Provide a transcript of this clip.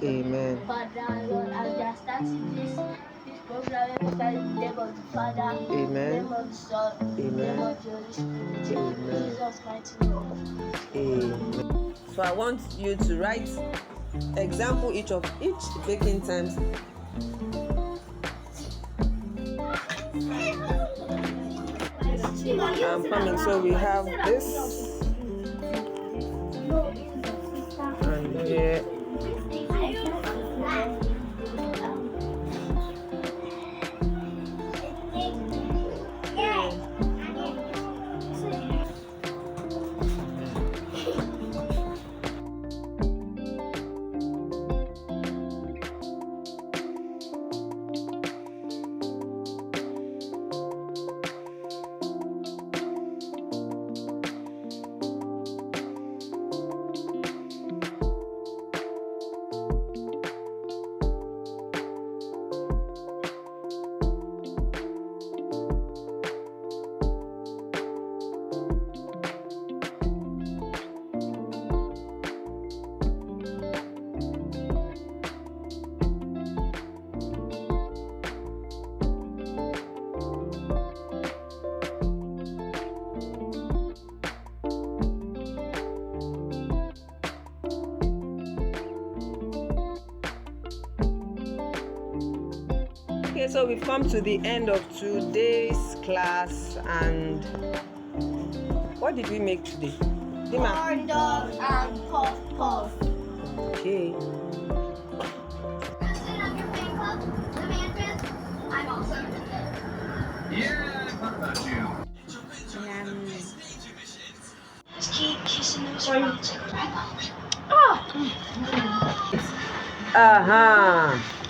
Amen. Father, Lord, as they are starting this program, let me start in the name of the Father, in the Amen. name of the Son, in the name Amen. of the Holy Spirit. In Amen. Jesus' mighty name. Amen. So I want you to write example each baking times. I'm coming. So we have this and here. Okay, so we've come to the end of today's class, and what did we make today? Dima? Corn dog and puff puff. Okay. I'm also Yeah, what about you? Just keep kissing those rocks. Uh-huh.